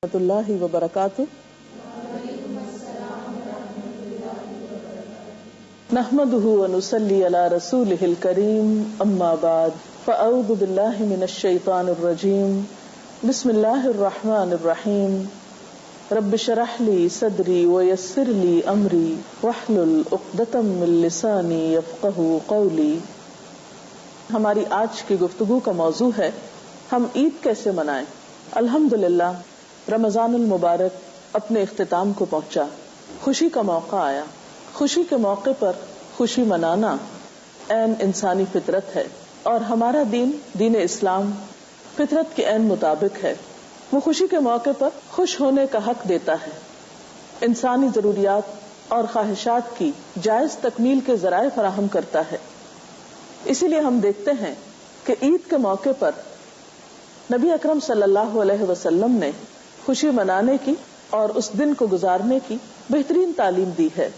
ورحمۃ اللہ وبرکاتہ. نحمده ونصلي على رسوله الكريم اما بعد فاعوذ بالله من الشيطان الرجيم بسم الله الرحمن الرحيم رب اشرح لي صدري ويسر لي امري واحلل عقدة من لساني يفقهوا قولي. ہماری آج کی گفتگو کا موضوع ہے ہم عید کیسے منائیں. الحمدللہ رمضان المبارک اپنے اختتام کو پہنچا، خوشی کا موقع آیا. خوشی کے موقع پر خوشی منانا عین انسانی فطرت ہے اور ہمارا دین اسلام فطرت کے عین مطابق ہے. وہ خوشی کے موقع پر خوش ہونے کا حق دیتا ہے، انسانی ضروریات اور خواہشات کی جائز تکمیل کے ذرائع فراہم کرتا ہے. اسی لیے ہم دیکھتے ہیں کہ عید کے موقع پر نبی اکرم صلی اللہ علیہ وسلم نے خوشی منانے کی اور اس دن کو گزارنے کی بہترین تعلیم دی ہے.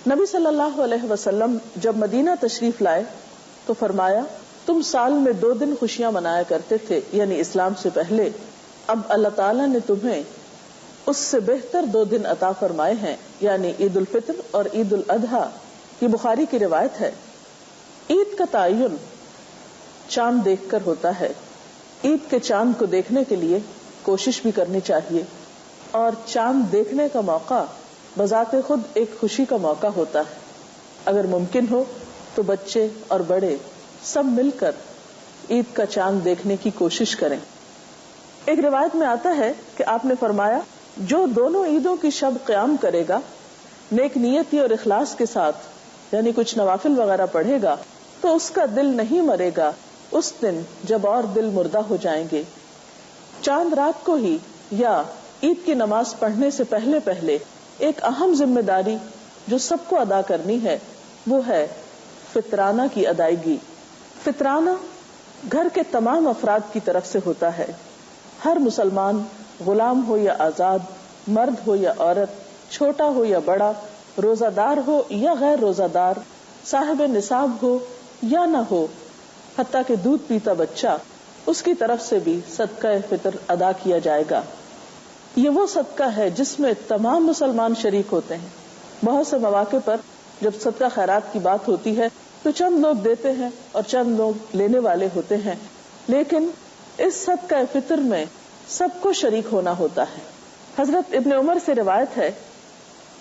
نبی صلی اللہ علیہ وسلم جب مدینہ تشریف لائے تو فرمایا تم سال میں 2 دن خوشیاں منایا کرتے تھے، یعنی اسلام سے پہلے. اب اللہ تعالیٰ نے تمہیں اس سے بہتر 2 دن عطا فرمائے ہیں، یعنی عید الفطر اور عید الاضحیٰ. یہ بخاری کی روایت ہے. عید کا تعین چاند دیکھ کر ہوتا ہے. عید کے چاند کو دیکھنے کے لیے کوشش بھی کرنی چاہیے، اور چاند دیکھنے کا موقع بذات خود ایک خوشی کا موقع ہوتا ہے. اگر ممکن ہو تو بچے اور بڑے سب مل کر عید کا چاند دیکھنے کی کوشش کریں. ایک روایت میں آتا ہے کہ آپ نے فرمایا جو دونوں عیدوں کی شب قیام کرے گا نیک نیتی اور اخلاص کے ساتھ، یعنی کچھ نوافل وغیرہ پڑھے گا، تو اس کا دل نہیں مرے گا اس دن جب اور دل مردہ ہو جائیں گے. چاند رات کو ہی یا عید کی نماز پڑھنے سے پہلے ایک اہم ذمہ داری جو سب کو ادا کرنی ہے وہ ہے فطرانہ کی ادائیگی. فطرانہ گھر کے تمام افراد کی طرف سے ہوتا ہے. ہر مسلمان، غلام ہو یا آزاد، مرد ہو یا عورت، چھوٹا ہو یا بڑا، روزہ دار ہو یا غیر روزہ دار، صاحب نصاب ہو یا نہ ہو، حتیٰ کہ دودھ پیتا بچہ، اس کی طرف سے بھی صدقہ فطر ادا کیا جائے گا. یہ وہ صدقہ ہے جس میں تمام مسلمان شریک ہوتے ہیں. بہت سے مواقع پر جب صدقہ خیرات کی بات ہوتی ہے تو چند لوگ دیتے ہیں اور چند لوگ لینے والے ہوتے ہیں، لیکن اس صدقہ فطر میں سب کو شریک ہونا ہوتا ہے. حضرت ابن عمر سے روایت ہے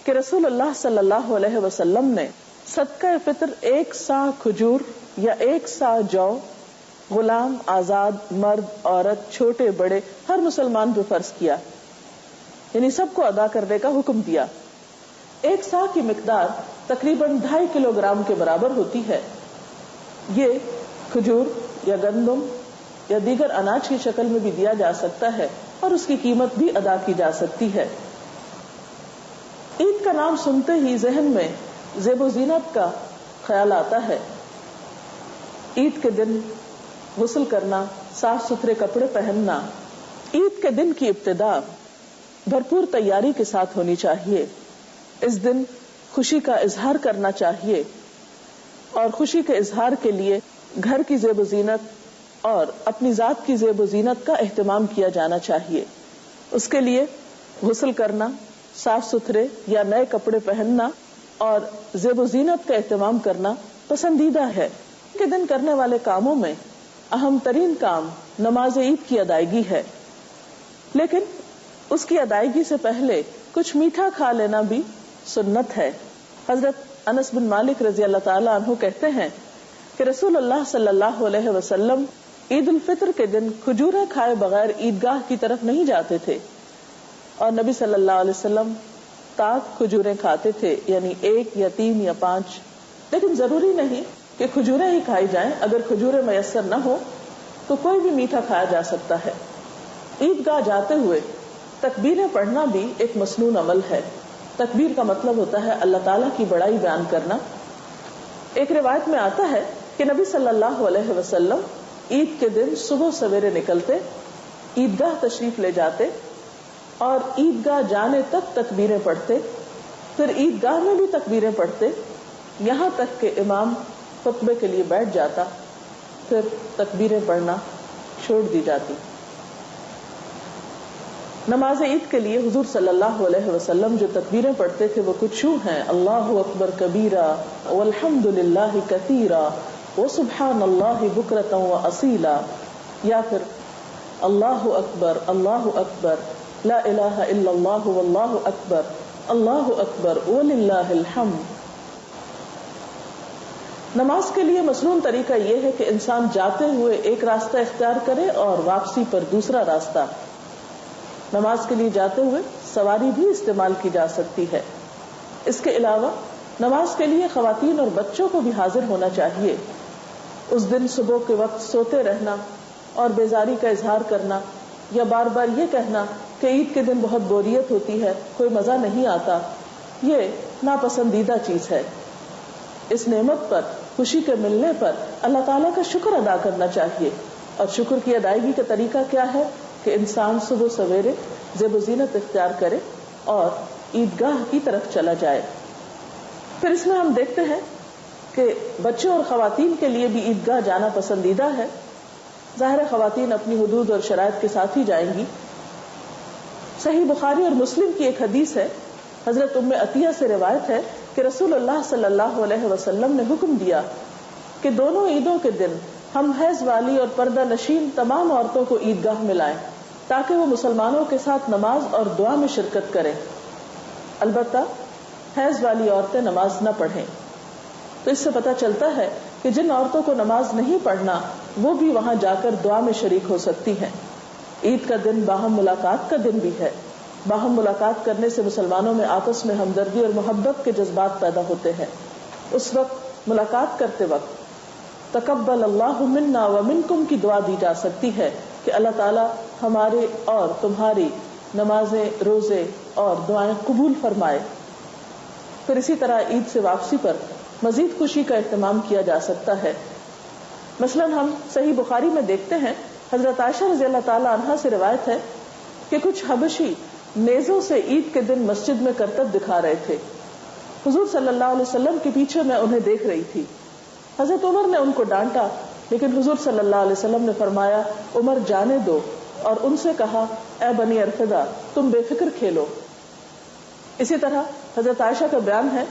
کہ رسول اللہ صلی اللہ علیہ وسلم نے صدقہ فطر 1 صاع کھجور یا 1 صاع جو غلام، آزاد، مرد، عورت، چھوٹے بڑے ہر مسلمان پہ فرض کیا، یعنی سب کو ادا کرنے کا حکم دیا. 1 صاع کی مقدار تقریباً 2.5 کلو گرام کے برابر ہوتی ہے. یہ کھجور یا گندم یا دیگر اناج کی شکل میں بھی دیا جا سکتا ہے اور اس کی قیمت بھی ادا کی جا سکتی ہے. عید کا نام سنتے ہی ذہن میں زیب و زینت کا خیال آتا ہے. عید کے دن غسل کرنا، صاف ستھرے کپڑے پہننا. عید کے دن کی ابتدا بھرپور تیاری کے ساتھ ہونی چاہیے. اس دن خوشی کا اظہار کرنا چاہیے اور خوشی کے اظہار کے لیے گھر کی زیب و زینت اور اپنی ذات کی زیب و زینت کا اہتمام کیا جانا چاہیے. اس کے لیے غسل کرنا، صاف ستھرے یا نئے کپڑے پہننا اور زیب و زینت کا اہتمام کرنا پسندیدہ ہے. کے دن کرنے والے کاموں میں اہم ترین کام نماز عید کی ادائیگی ہے، لیکن اس کی ادائیگی سے پہلے کچھ میٹھا کھا لینا بھی سنت ہے. حضرت انس بن مالک رضی اللہ تعالی عنہ کہتے ہیں کہ رسول اللہ صلی اللہ علیہ وسلم عید الفطر کے دن کھجوریں کھائے بغیر عیدگاہ کی طرف نہیں جاتے تھے، اور نبی صلی اللہ علیہ وسلم تاک کھجوریں کھاتے تھے، یعنی 1 یا 3 یا 5. لیکن ضروری نہیں کہ کھجوریں ہی کھائی جائیں. اگر کھجوریں میسر نہ ہو تو کوئی بھی میٹھا کھایا جا سکتا ہے. عیدگاہ جاتے ہوئے تکبیریں پڑھنا بھی ایک مسنون عمل ہے. تکبیر کا مطلب ہوتا ہے اللہ تعالیٰ کی بڑائی بیان کرنا. ایک روایت میں آتا ہے کہ نبی صلی اللہ علیہ وسلم عید کے دن صبح سویرے نکلتے، عیدگاہ تشریف لے جاتے اور عیدگاہ جانے تک تکبیریں پڑھتے، پھر عیدگاہ میں بھی تکبیریں پڑھتے، یہاں تک کہ امام خطبے کے لیے بیٹھ جاتا، پھر تکبیریں پڑھنا چھوڑ دی جاتی. نماز عید کے لیے حضور صلی اللہ علیہ وسلم جو تکبیریں پڑھتے تھے وہ کچھ یوں ہیں: اللہ اکبر کبیرہ والحمد للہ کثیرا وسبحان اللہ بکرۃ واصیلا، یا پھر اللہ اکبر لا الہ الا اللہ واللہ اکبر وللہ الحمد۔ نماز کے لیے مصنون طریقہ یہ ہے کہ انسان جاتے ہوئے ایک راستہ اختیار کرے اور واپسی پر دوسرا راستہ۔ نماز کے لیے جاتے ہوئے سواری بھی استعمال کی جا سکتی ہے۔ اس کے علاوہ نماز کے لیے خواتین اور بچوں کو بھی حاضر ہونا چاہیے۔ اس دن صبح کے وقت سوتے رہنا اور بیزاری کا اظہار کرنا یا بار بار یہ کہنا کہ عید کے دن بہت بوریت ہوتی ہے، کوئی مزہ نہیں آتا، یہ ناپسندیدہ چیز ہے۔ اس نعمت پر، خوشی کے ملنے پر اللہ تعالیٰ کا شکر ادا کرنا چاہیے، اور شکر کی ادائیگی کا طریقہ کیا ہے کہ انسان صبح سویرے زیب و زینت اختیار کرے اور عیدگاہ کی طرف چلا جائے۔ پھر اس میں ہم دیکھتے ہیں کہ بچوں اور خواتین کے لیے بھی عیدگاہ جانا پسندیدہ ہے۔ ظاہر خواتین اپنی حدود اور شرائط کے ساتھ ہی جائیں گی۔ صحیح بخاری اور مسلم کی ایک حدیث ہے، حضرت ام عطیہ سے روایت ہے کہ رسول اللہ صلی اللہ علیہ وسلم نے حکم دیا کہ دونوں عیدوں کے دن ہم حیض والی اور پردہ نشین تمام عورتوں کو عیدگاہ میں لائیں تاکہ وہ مسلمانوں کے ساتھ نماز اور دعا میں شرکت کریں۔ البتہ حیض والی عورتیں نماز نہ پڑھیں۔ تو اس سے پتہ چلتا ہے کہ جن عورتوں کو نماز نہیں پڑھنا وہ بھی وہاں جا کر دعا میں شریک ہو سکتی ہیں۔ عید کا دن باہم ملاقات کا دن بھی ہے۔ باہم ملاقات کرنے سے مسلمانوں میں آپس میں ہمدردی اور محبت کے جذبات پیدا ہوتے ہیں۔ اس وقت ملاقات کرتے وقت تقبل اللہ منا ومنکم کی دعا دی جا سکتی ہے کہ اللہ تعالیٰ ہمارے اور تمہاری نمازیں، روزے اور دعائیں قبول فرمائے۔ پھر اسی طرح عید سے واپسی پر مزید خوشی کا اہتمام کیا جا سکتا ہے۔ مثلا ہم صحیح بخاری میں دیکھتے ہیں، حضرت عائشہ رضی اللہ تعالی عنہا سے روایت ہے کہ کچھ حبشی نیزوں سے عید کے دن مسجد میں کرتب دکھا رہے تھے۔ حضور صلی اللہ علیہ وسلم کے پیچھے میں انہیں دیکھ رہی تھی۔ حضرت عمر نے ان کو ڈانٹا، لیکن حضور صلی اللہ علیہ وسلم نے فرمایا عمر جانے دو، اور ان سے کہا اے بنی ارفدہ تم بے فکر کھیلو۔ اسی طرح حضرت عائشہ کا بیان ہے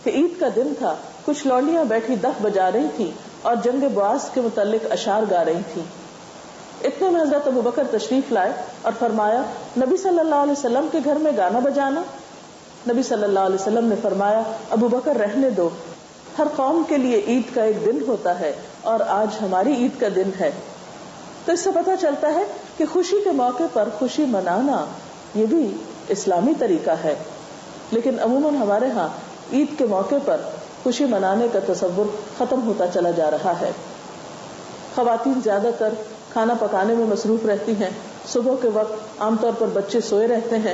کہ عید کا دن تھا، کچھ لونڈیاں بیٹھی دف بجا رہی تھی اور جنگ بعاث کے متعلق اشعار گا رہی تھی۔ اتنے میں حضرت ابوبکر تشریف لائے اور فرمایا نبی صلی اللہ علیہ وسلم کے گھر میں گانا بجانا؟ نبی صلی اللہ علیہ وسلم نے فرمایا ابوبکر رہنے دو، ہر قوم کے لیے عید کا ایک دن ہوتا ہے اور آج ہماری عید کا دن ہے۔ تو اس سے پتہ چلتا ہے کہ خوشی کے موقع پر خوشی منانا یہ بھی اسلامی طریقہ ہے، لیکن عموماً ہمارے ہاں عید کے موقع پر خوشی منانے کا تصور ختم ہوتا چلا جا رہا ہے۔ خواتین زیادہ تر کھانا پکانے میں مصروف رہتی ہیں، صبح کے وقت عام طور پر بچے سوئے رہتے ہیں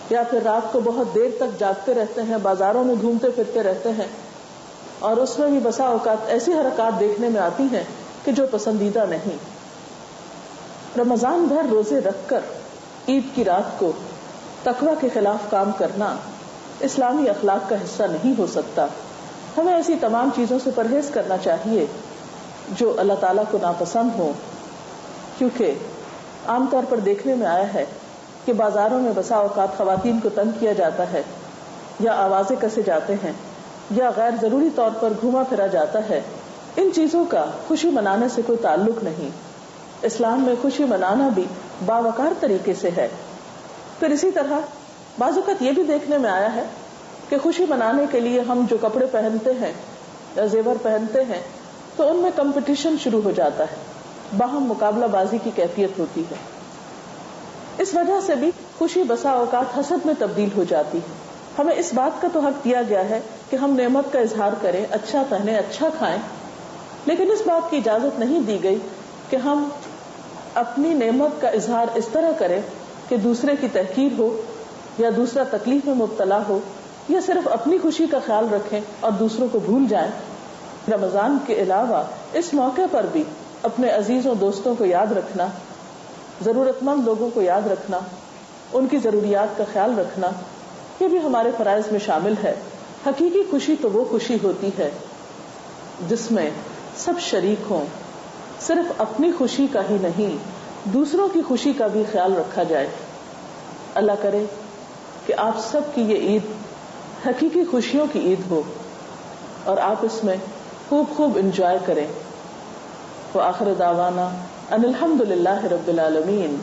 یا پھر رات کو بہت دیر تک جاگتے رہتے ہیں، بازاروں میں گھومتے پھرتے رہتے ہیں، اور اس میں بھی بسا اوقات ایسی حرکات دیکھنے میں آتی ہیں کہ جو پسندیدہ نہیں۔ رمضان بھر روزے رکھ کر عید کی رات کو تقوی کے خلاف کام کرنا اسلامی اخلاق کا حصہ نہیں ہو سکتا۔ ہمیں ایسی تمام چیزوں سے پرہیز کرنا چاہیے جو اللہ تعالیٰ کو ناپسند ہو، کیونکہ عام طور پر دیکھنے میں آیا ہے کہ بازاروں میں بسا اوقات خواتین کو تنگ کیا جاتا ہے، یا آوازیں کسے جاتے ہیں، یا غیر ضروری طور پر گھوما پھرا جاتا ہے۔ ان چیزوں کا خوشی منانے سے کوئی تعلق نہیں۔ اسلام میں خوشی منانا بھی باوقار طریقے سے ہے۔ پھر اسی طرح بعض اوقات یہ بھی دیکھنے میں آیا ہے کہ خوشی منانے کے لیے ہم جو کپڑے پہنتے ہیں یا زیور پہنتے ہیں تو ان میں کمپٹیشن شروع ہو جاتا ہے، باہم مقابلہ بازی کی کیفیت ہوتی ہے۔ اس وجہ سے بھی خوشی بسا اوقات حسد میں تبدیل ہو جاتی ہے۔ ہمیں اس بات کا تو حق دیا گیا ہے کہ ہم نعمت کا اظہار کریں، اچھا پہنیں، اچھا کھائیں، لیکن اس بات کی اجازت نہیں دی گئی کہ ہم اپنی نعمت کا اظہار اس طرح کریں کہ دوسرے کی تحقیر ہو یا دوسرا تکلیف میں مبتلا ہو، یا صرف اپنی خوشی کا خیال رکھیں اور دوسروں کو بھول جائیں۔ رمضان کے علاوہ اس موقع پر بھی اپنے عزیزوں دوستوں کو یاد رکھنا، ضرورت مند لوگوں کو یاد رکھنا، ان کی ضروریات کا خیال رکھنا، یہ بھی ہمارے فرائض میں شامل ہے۔ حقیقی خوشی تو وہ خوشی ہوتی ہے جس میں سب شریک ہوں، صرف اپنی خوشی کا ہی نہیں دوسروں کی خوشی کا بھی خیال رکھا جائے۔ اللہ کرے کہ آپ سب کی یہ عید حقیقی خوشیوں کی عید ہو اور آپ اس میں خوب خوب انجوائے کریں. وآخر دعوانا ان الحمد للہ رب العالمین.